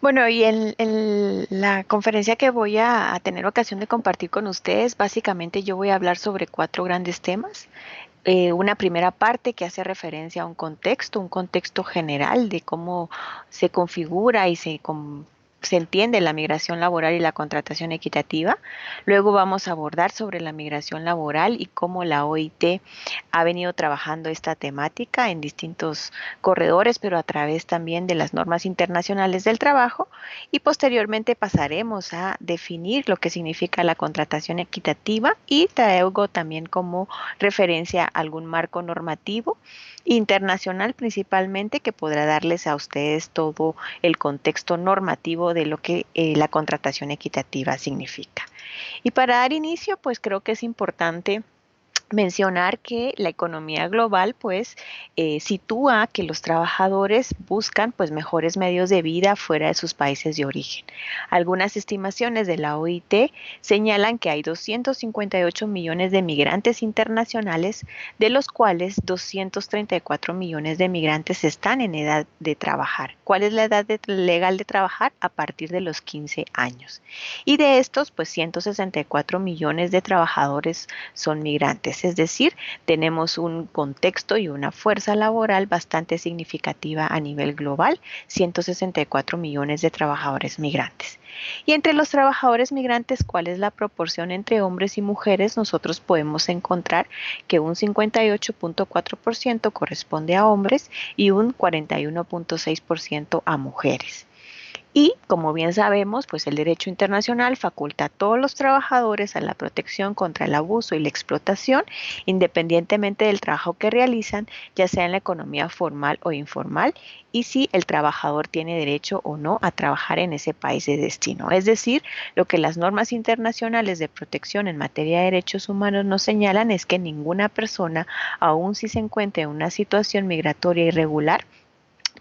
Bueno, y en la conferencia que voy a tener ocasión de compartir con ustedes, básicamente yo voy a hablar sobre cuatro grandes temas. Una primera parte que hace referencia a un contexto general de cómo se configura y se entiende la migración laboral y la contratación equitativa. Luego vamos a abordar sobre la migración laboral y cómo la OIT ha venido trabajando esta temática en distintos corredores, pero a través también de las normas internacionales del trabajo. Y posteriormente pasaremos a definir lo que significa la contratación equitativa y traigo también como referencia a algún marco normativo internacional principalmente que podrá darles a ustedes todo el contexto normativo de lo que la contratación equitativa significa. Y para dar inicio, pues creo que es importante mencionar que la economía global pues sitúa que los trabajadores buscan pues mejores medios de vida fuera de sus países de origen. Algunas estimaciones de la OIT señalan que hay 258 millones de migrantes internacionales, de los cuales 234 millones de migrantes están en edad de trabajar. ¿Cuál es la edad legal de trabajar? A partir de los 15 años. Y de estos, pues 164 millones de trabajadores son migrantes, es decir, tenemos un contexto y una fuerza laboral bastante significativa a nivel global, 164 millones de trabajadores migrantes. Y entre los trabajadores migrantes, ¿cuál es la proporción entre hombres y mujeres? Nosotros podemos encontrar que un 58.4% corresponde a hombres y un 41.6% a mujeres. Y, como bien sabemos, pues el derecho internacional faculta a todos los trabajadores a la protección contra el abuso y la explotación, independientemente del trabajo que realizan, ya sea en la economía formal o informal, y si el trabajador tiene derecho o no a trabajar en ese país de destino. Es decir, lo que las normas internacionales de protección en materia de derechos humanos nos señalan es que ninguna persona, aun si se encuentra en una situación migratoria irregular,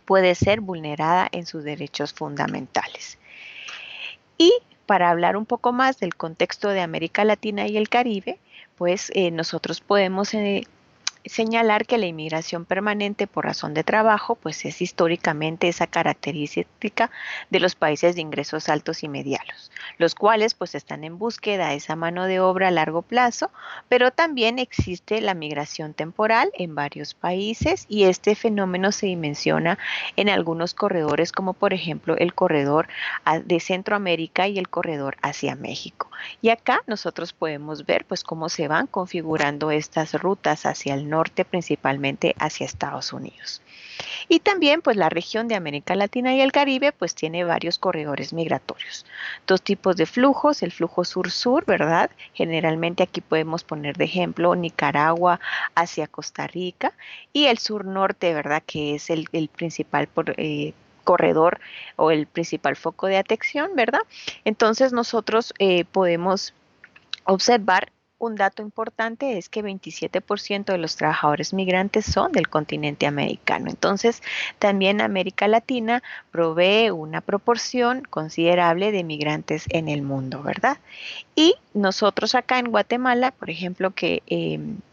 puede ser vulnerada en sus derechos fundamentales. Y para hablar un poco más del contexto de América Latina y el Caribe, pues nosotros podemos señalar que la inmigración permanente por razón de trabajo, pues es históricamente esa característica de los países de ingresos altos y medianos, los cuales pues están en búsqueda de esa mano de obra a largo plazo, pero también existe la migración temporal en varios países y este fenómeno se dimensiona en algunos corredores como por ejemplo el corredor de Centroamérica y el corredor hacia México. Y acá nosotros podemos ver pues cómo se van configurando estas rutas hacia el norte, principalmente hacia Estados Unidos. Y también pues la región de América Latina y el Caribe pues tiene varios corredores migratorios. Dos tipos de flujos, el flujo sur-sur, ¿verdad? Generalmente aquí podemos poner de ejemplo Nicaragua hacia Costa Rica y el sur-norte, ¿verdad? Que es el principal corredor o el principal foco de atención, ¿verdad? Entonces nosotros podemos observar un dato importante es que 27% de los trabajadores migrantes son del continente americano. Entonces, también América Latina provee una proporción considerable de migrantes en el mundo, ¿verdad? Y nosotros acá en Guatemala, por ejemplo, que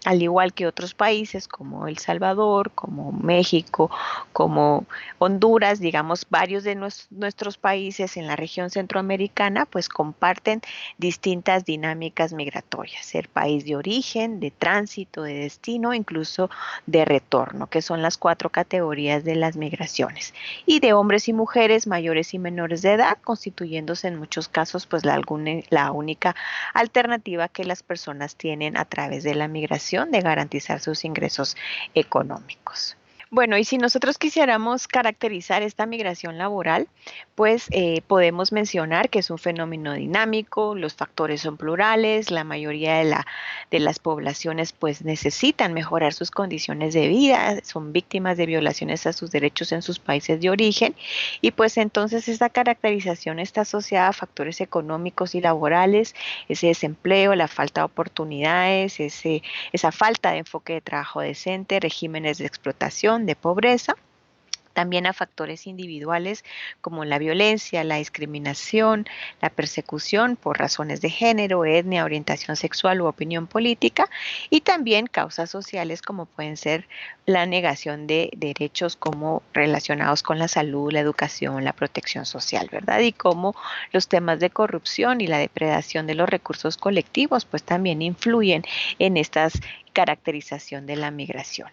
al igual que otros países como El Salvador, como México, como Honduras, digamos, varios de nuestros países en la región centroamericana, pues comparten distintas dinámicas migratorias, ser país de origen, de tránsito, de destino, incluso de retorno, que son las cuatro categorías de las migraciones, y de hombres y mujeres mayores y menores de edad, constituyéndose en muchos casos pues la única alternativa que las personas tienen a través de la migración de garantizar sus ingresos económicos. Bueno, y si nosotros quisiéramos caracterizar esta migración laboral, pues podemos mencionar que es un fenómeno dinámico, los factores son plurales, la mayoría de las poblaciones pues necesitan mejorar sus condiciones de vida, son víctimas de violaciones a sus derechos en sus países de origen y pues entonces esta caracterización está asociada a factores económicos y laborales, ese desempleo, la falta de oportunidades, esa falta de enfoque de trabajo decente, regímenes de explotación, de pobreza también a factores individuales como la violencia, la discriminación, la persecución por razones de género, etnia, orientación sexual u opinión política, y también causas sociales como pueden ser la negación de derechos como relacionados con la salud, la educación, la protección social, ¿verdad? Y como los temas de corrupción y la depredación de los recursos colectivos pues también influyen en esta caracterización de la migración.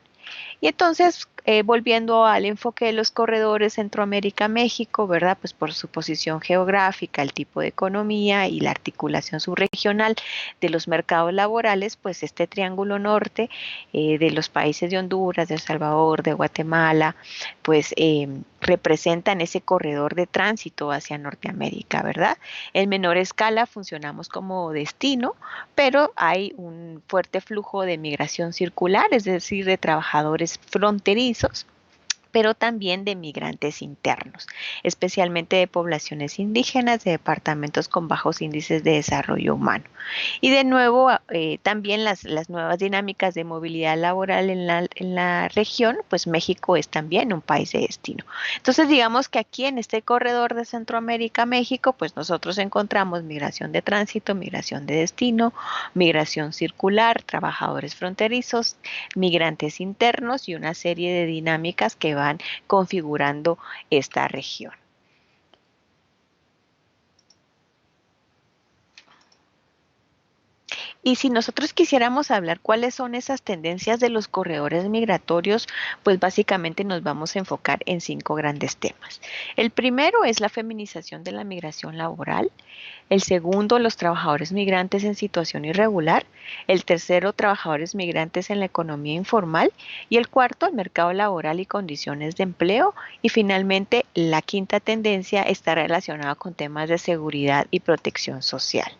Y entonces, volviendo al enfoque de los corredores Centroamérica-México, ¿verdad? Pues por su posición geográfica, el tipo de economía y la articulación subregional de los mercados laborales, pues este triángulo norte de los países de Honduras, de El Salvador, de Guatemala, pues representan ese corredor de tránsito hacia Norteamérica, ¿verdad? En menor escala funcionamos como destino, pero hay un fuerte flujo de migración circular, es decir, de trabajadores fronterizos, pero también de migrantes internos, especialmente de poblaciones indígenas, de departamentos con bajos índices de desarrollo humano. Y de nuevo, también las nuevas dinámicas de movilidad laboral en la región, pues México es también un país de destino. Entonces, digamos que aquí en este corredor de Centroamérica, México, pues nosotros encontramos migración de tránsito, migración de destino, migración circular, trabajadores fronterizos, migrantes internos y una serie de dinámicas que van configurando esta región. Y si nosotros quisiéramos hablar cuáles son esas tendencias de los corredores migratorios, pues básicamente nos vamos a enfocar en 5 grandes temas. El primero es la feminización de la migración laboral. El segundo, los trabajadores migrantes en situación irregular. El tercero, trabajadores migrantes en la economía informal. Y el cuarto, el mercado laboral y condiciones de empleo. Y finalmente, la quinta tendencia está relacionada con temas de seguridad y protección social.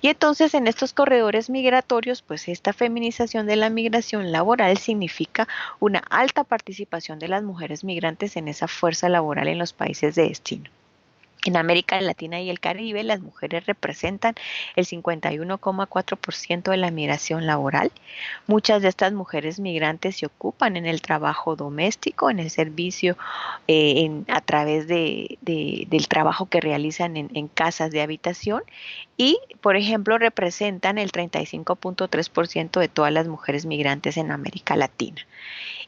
Y entonces en estos corredores migratorios, pues esta feminización de la migración laboral significa una alta participación de las mujeres migrantes en esa fuerza laboral en los países de destino. En América Latina y el Caribe, las mujeres representan el 51,4% de la migración laboral. Muchas de estas mujeres migrantes se ocupan en el trabajo doméstico, en el servicio, a través del trabajo que realizan en casas de habitación y, por ejemplo, representan el 35,3% de todas las mujeres migrantes en América Latina.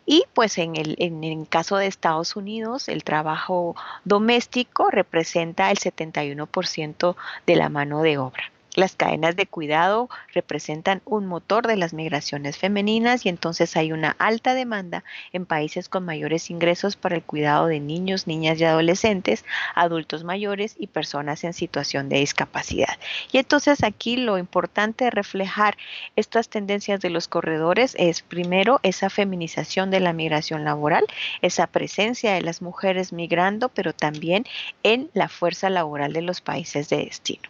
Y pues en el caso de Estados Unidos, el trabajo doméstico representa el 71% de la mano de obra. Las cadenas de cuidado representan un motor de las migraciones femeninas y entonces hay una alta demanda en países con mayores ingresos para el cuidado de niños, niñas y adolescentes, adultos mayores y personas en situación de discapacidad. Y entonces aquí lo importante de reflejar estas tendencias de los corredores es primero esa feminización de la migración laboral, esa presencia de las mujeres migrando, pero también en la fuerza laboral de los países de destino.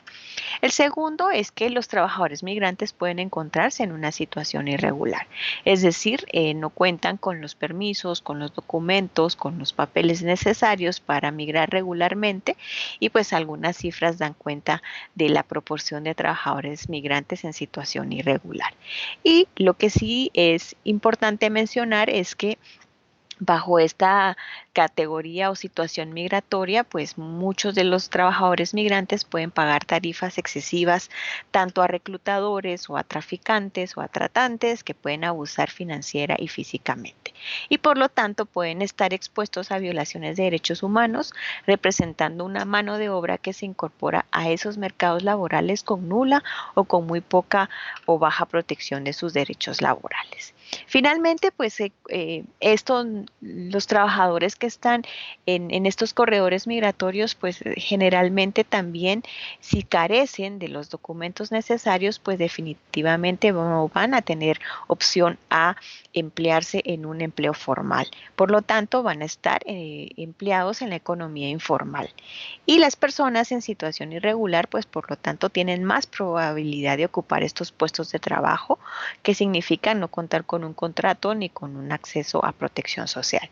El segundo es que los trabajadores migrantes pueden encontrarse en una situación irregular, es decir, no cuentan con los permisos, con los documentos, con los papeles necesarios para migrar regularmente y pues algunas cifras dan cuenta de la proporción de trabajadores migrantes en situación irregular. Y lo que sí es importante mencionar es que bajo esta categoría o situación migratoria, pues muchos de los trabajadores migrantes pueden pagar tarifas excesivas tanto a reclutadores o a traficantes o a tratantes que pueden abusar financiera y físicamente. Y por lo tanto pueden estar expuestos a violaciones de derechos humanos, representando una mano de obra que se incorpora a esos mercados laborales con nula o con muy poca o baja protección de sus derechos laborales. Finalmente, pues los trabajadores que están en estos corredores migratorios, pues generalmente también si carecen de los documentos necesarios, pues definitivamente no van a tener opción a emplearse en un empleo formal. Por lo tanto, van a estar empleados en la economía informal. Y las personas en situación irregular, pues por lo tanto, tienen más probabilidad de ocupar estos puestos de trabajo, que significa no contar con con un contrato ni con un acceso a protección social.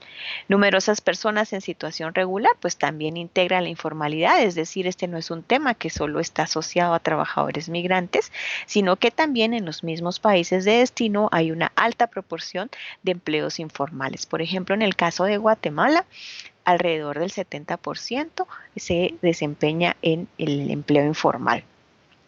Numerosas personas en situación regular pues también integran la informalidad, es decir, este no es un tema que solo está asociado a trabajadores migrantes, sino que también en los mismos países de destino hay una alta proporción de empleos informales. Por ejemplo, en el caso de Guatemala, alrededor del 70% se desempeña en el empleo informal.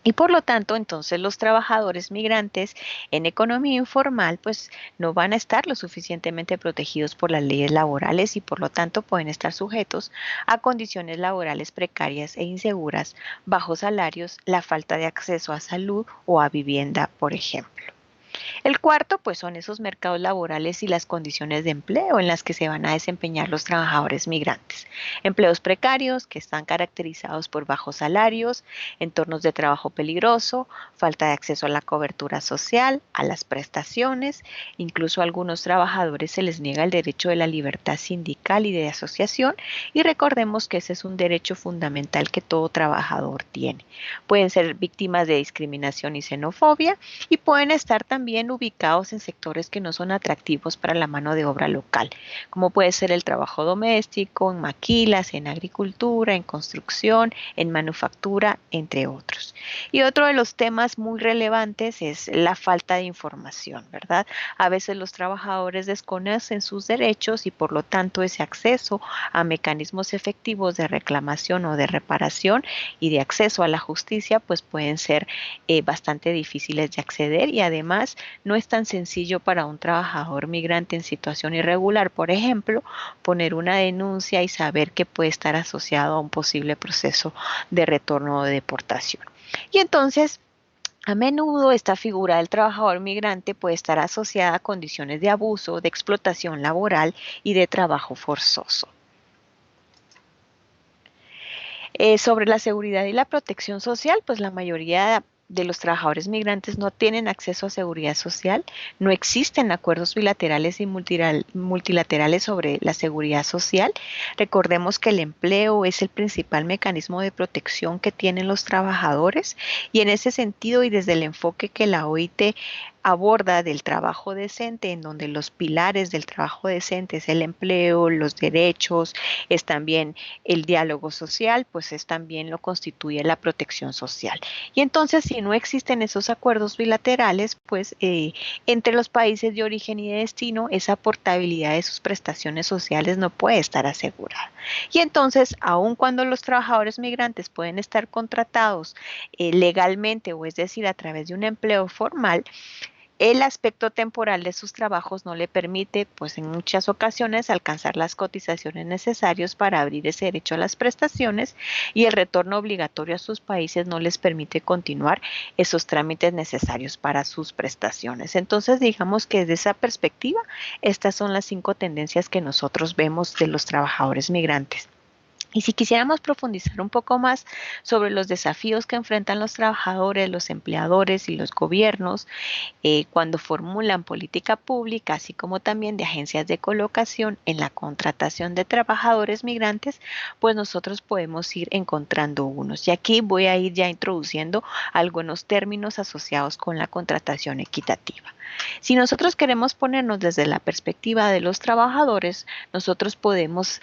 Y por lo tanto, entonces los trabajadores migrantes en economía informal pues no van a estar lo suficientemente protegidos por las leyes laborales y por lo tanto pueden estar sujetos a condiciones laborales precarias e inseguras, bajos salarios, la falta de acceso a salud o a vivienda, por ejemplo. El cuarto, pues son esos mercados laborales y las condiciones de empleo en las que se van a desempeñar los trabajadores migrantes. Empleos precarios que están caracterizados por bajos salarios, entornos de trabajo peligroso, falta de acceso a la cobertura social, a las prestaciones, incluso a algunos trabajadores se les niega el derecho de la libertad sindical y de asociación y recordemos que ese es un derecho fundamental que todo trabajador tiene. Pueden ser víctimas de discriminación y xenofobia y pueden estar también ubicados en sectores que no son atractivos para la mano de obra local, como puede ser el trabajo doméstico, en maquilas, en agricultura, en construcción, en manufactura, entre otros. Y otro de los temas muy relevantes es la falta de información, ¿verdad? A veces los trabajadores desconocen sus derechos y por lo tanto ese acceso a mecanismos efectivos de reclamación o de reparación y de acceso a la justicia pues pueden ser bastante difíciles de acceder y además no es tan sencillo para un trabajador migrante en situación irregular, por ejemplo, poner una denuncia y saber que puede estar asociado a un posible proceso de retorno o de deportación. Y entonces, a menudo esta figura del trabajador migrante puede estar asociada a condiciones de abuso, de explotación laboral y de trabajo forzoso. Sobre la seguridad y la protección social, pues la mayoría de los trabajadores migrantes no tienen acceso a seguridad social, no existen acuerdos bilaterales y multilaterales sobre la seguridad social. Recordemos que el empleo es el principal mecanismo de protección que tienen los trabajadores y en ese sentido y desde el enfoque que la OIT aborda del trabajo decente, en donde los pilares del trabajo decente es el empleo, los derechos, es también el diálogo social, pues es también lo constituye la protección social. Y entonces, si no existen esos acuerdos bilaterales, pues entre los países de origen y de destino, esa portabilidad de sus prestaciones sociales no puede estar asegurada. Y entonces, aun cuando los trabajadores migrantes pueden estar contratados legalmente, o es decir, a través de un empleo formal, el aspecto temporal de sus trabajos no le permite, pues en muchas ocasiones, alcanzar las cotizaciones necesarias para abrir ese derecho a las prestaciones y el retorno obligatorio a sus países no les permite continuar esos trámites necesarios para sus prestaciones. Entonces, digamos que desde esa perspectiva, estas son las 5 tendencias que nosotros vemos de los trabajadores migrantes. Y si quisiéramos profundizar un poco más sobre los desafíos que enfrentan los trabajadores, los empleadores y los gobiernos cuando formulan política pública, así como también de agencias de colocación en la contratación de trabajadores migrantes, pues nosotros podemos ir encontrando unos. Y aquí voy a ir ya introduciendo algunos términos asociados con la contratación equitativa. Si nosotros queremos ponernos desde la perspectiva de los trabajadores, nosotros podemos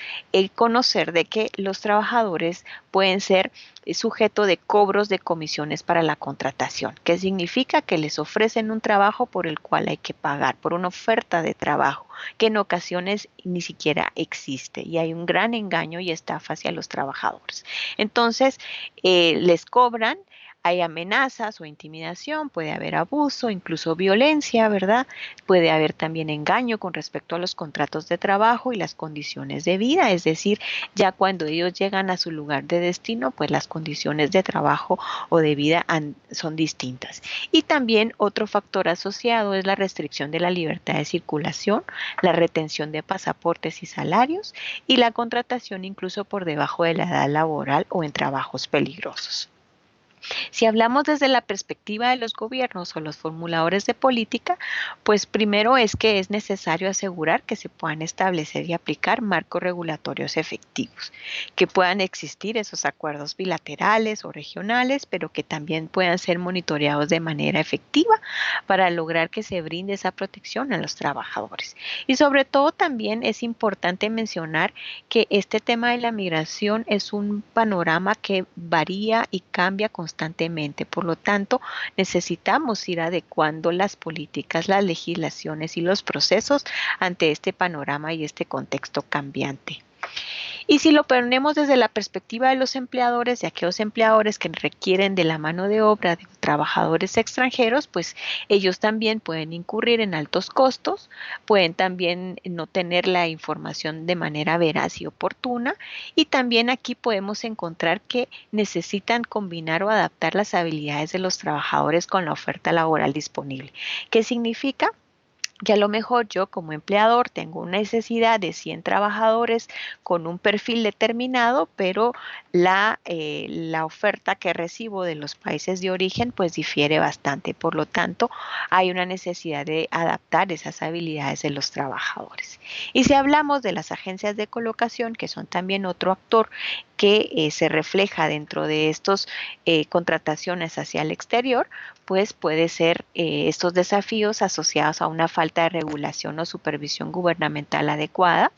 conocer de que los trabajadores pueden ser sujeto de cobros de comisiones para la contratación, que significa que les ofrecen un trabajo por el cual hay que pagar, por una oferta de trabajo, que en ocasiones ni siquiera existe y hay un gran engaño y estafa hacia los trabajadores. Entonces, les cobran. Hay amenazas o intimidación, puede haber abuso, incluso violencia, ¿verdad? Puede haber también engaño con respecto a los contratos de trabajo y las condiciones de vida, es decir, ya cuando ellos llegan a su lugar de destino, pues las condiciones de trabajo o de vida son distintas. Y también otro factor asociado es la restricción de la libertad de circulación, la retención de pasaportes y salarios y la contratación incluso por debajo de la edad laboral o en trabajos peligrosos. Si hablamos desde la perspectiva de los gobiernos o los formuladores de política, pues primero es que es necesario asegurar que se puedan establecer y aplicar marcos regulatorios efectivos, que puedan existir esos acuerdos bilaterales o regionales, pero que también puedan ser monitoreados de manera efectiva para lograr que se brinde esa protección a los trabajadores. Y sobre todo también es importante mencionar que este tema de la migración es un panorama que varía y cambia constantemente. Por lo tanto, necesitamos ir adecuando las políticas, las legislaciones y los procesos ante este panorama y este contexto cambiante. Y si lo ponemos desde la perspectiva de los empleadores, de aquellos empleadores que requieren de la mano de obra de trabajadores extranjeros, pues ellos también pueden incurrir en altos costos, pueden también no tener la información de manera veraz y oportuna, y también aquí podemos encontrar que necesitan combinar o adaptar las habilidades de los trabajadores con la oferta laboral disponible. ¿Qué significa? Que a lo mejor yo como empleador tengo una necesidad de 100 trabajadores con un perfil determinado, pero la oferta que recibo de los países de origen pues difiere bastante. Por lo tanto, hay una necesidad de adaptar esas habilidades de los trabajadores. Y si hablamos de las agencias de colocación, que son también otro actor que se refleja dentro de estos contrataciones hacia el exterior, pues puede ser estos desafíos asociados a una falta de regulación o supervisión gubernamental adecuada.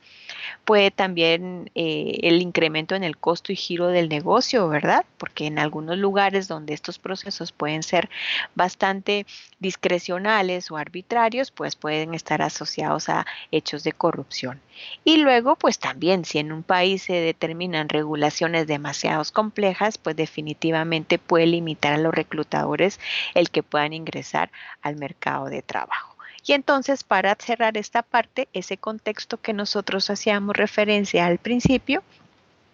Puede también el incremento en el costo y giro del negocio, ¿verdad? Porque en algunos lugares donde estos procesos pueden ser bastante discrecionales o arbitrarios, pues pueden estar asociados a hechos de corrupción. Y luego, pues también, si en un país se determinan regulaciones demasiado complejas, pues definitivamente puede limitar a los reclutadores el que puedan ingresar al mercado de trabajo. Y entonces, para cerrar esta parte, ese contexto que nosotros hacíamos referencia al principio,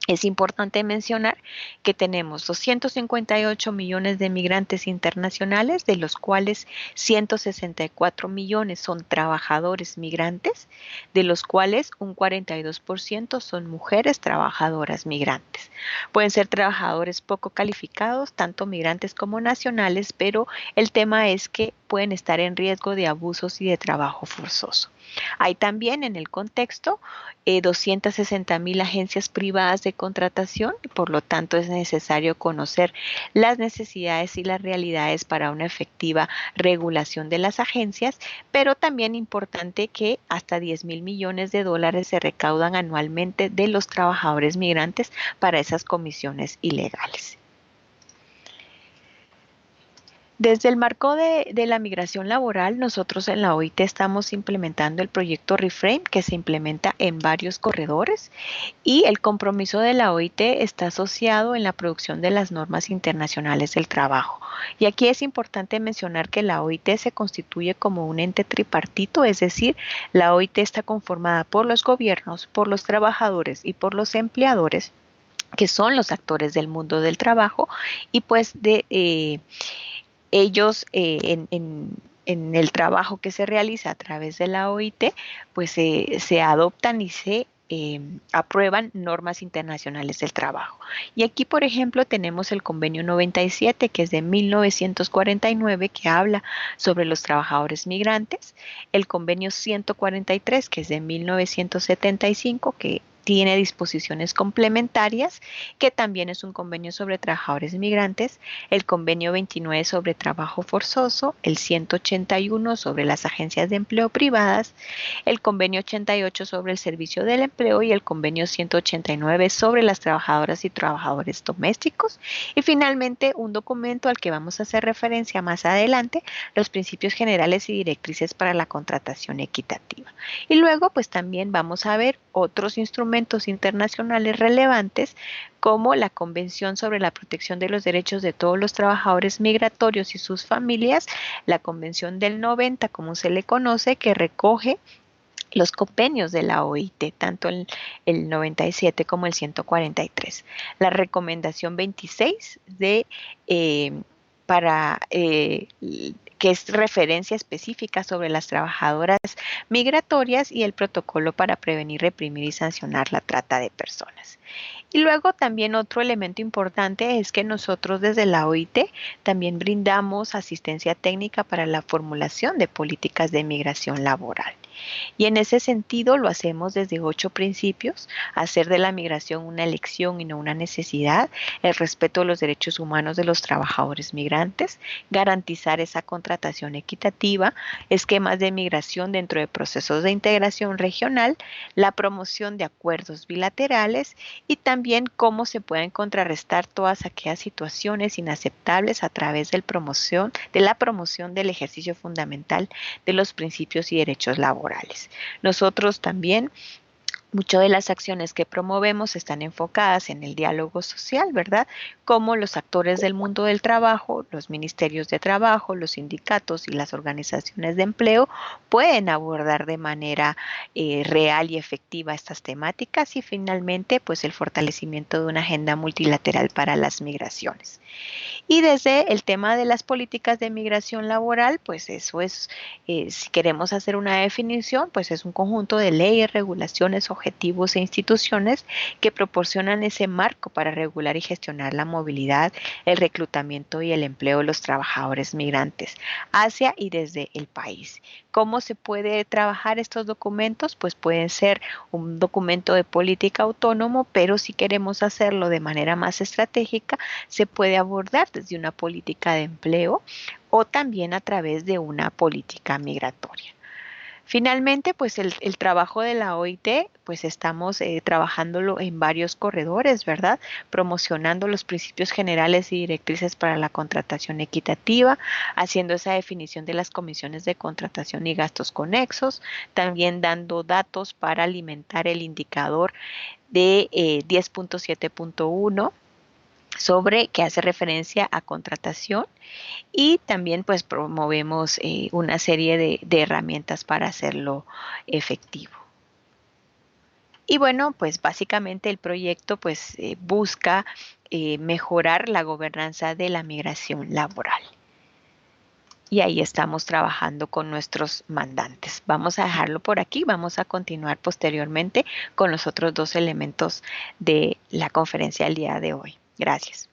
es importante mencionar que tenemos 258 millones de migrantes internacionales, de los cuales 164 millones son trabajadores migrantes, de los cuales un 42% son mujeres trabajadoras migrantes. Pueden ser trabajadores poco calificados, tanto migrantes como nacionales, pero el tema es que pueden estar en riesgo de abusos y de trabajo forzoso. Hay también en el contexto 260,000 agencias privadas de contratación y por lo tanto es necesario conocer las necesidades y las realidades para una efectiva regulación de las agencias, pero también importante que hasta 10,000 millones de dólares se recaudan anualmente de los trabajadores migrantes para esas comisiones ilegales. Desde el marco de la migración laboral, nosotros en la OIT estamos implementando el proyecto Reframe, que se implementa en varios corredores, y el compromiso de la OIT está asociado en la producción de las normas internacionales del trabajo. Y aquí es importante mencionar que la OIT se constituye como un ente tripartito, es decir, la OIT está conformada por los gobiernos, por los trabajadores y por los empleadores, que son los actores del mundo del trabajo, y pues ellos en el trabajo que se realiza a través de la OIT, pues se adoptan y se aprueban normas internacionales del trabajo. Y aquí, por ejemplo, tenemos el convenio 97, que es de 1949, que habla sobre los trabajadores migrantes, el convenio 143, que es de 1975, que tiene disposiciones complementarias, que también es un convenio sobre trabajadores migrantes, el convenio 29 sobre trabajo forzoso, el 181 sobre las agencias de empleo privadas, el convenio 88 sobre el servicio del empleo y el convenio 189 sobre las trabajadoras y trabajadores domésticos. Y finalmente, un documento al que vamos a hacer referencia más adelante, los principios generales y directrices para la contratación equitativa. Y luego, pues también vamos a ver otros instrumentos internacionales relevantes como la Convención sobre la Protección de los Derechos de todos los trabajadores migratorios y sus familias, la Convención del 90, como se le conoce, que recoge los convenios de la OIT, tanto el 97 como el 143. La recomendación 26 para que es referencia específica sobre las trabajadoras migratorias y el protocolo para prevenir, reprimir y sancionar la trata de personas. Y luego también otro elemento importante es que nosotros desde la OIT también brindamos asistencia técnica para la formulación de políticas de migración laboral. Y en ese sentido lo hacemos desde 8 principios: hacer de la migración una elección y no una necesidad, el respeto de los derechos humanos de los trabajadores migrantes, garantizar esa contratación equitativa, esquemas de migración dentro de procesos de integración regional, la promoción de acuerdos bilaterales y también cómo se pueden contrarrestar todas aquellas situaciones inaceptables a través de la promoción del ejercicio fundamental de los principios y derechos laborales. Nosotros también, muchas de las acciones que promovemos están enfocadas en el diálogo social, ¿verdad? Como los actores del mundo del trabajo, los ministerios de trabajo, los sindicatos y las organizaciones de empleo pueden abordar de manera real y efectiva estas temáticas, y finalmente, pues el fortalecimiento de una agenda multilateral para las migraciones. Y desde el tema de las políticas de migración laboral, pues eso es, si queremos hacer una definición, pues es un conjunto de leyes, regulaciones, objetivos e instituciones que proporcionan ese marco para regular y gestionar la movilidad, el reclutamiento y el empleo de los trabajadores migrantes hacia y desde el país. ¿Cómo se puede trabajar estos documentos? Pues pueden ser un documento de política autónomo, pero si queremos hacerlo de manera más estratégica, se puede abordar desde una política de empleo o también a través de una política migratoria. Finalmente, pues el trabajo de la OIT, pues estamos trabajándolo en varios corredores, ¿verdad? Promocionando los principios generales y directrices para la contratación equitativa, haciendo esa definición de las comisiones de contratación y gastos conexos, también dando datos para alimentar el indicador de 10.7.1 sobre que hace referencia a contratación, y también pues promovemos una serie de herramientas para hacerlo efectivo. Y bueno, pues básicamente el proyecto pues busca mejorar la gobernanza de la migración laboral. Y ahí estamos trabajando con nuestros mandantes. Vamos a dejarlo por aquí, vamos a continuar posteriormente con los otros 2 elementos de la conferencia del día de hoy. Gracias.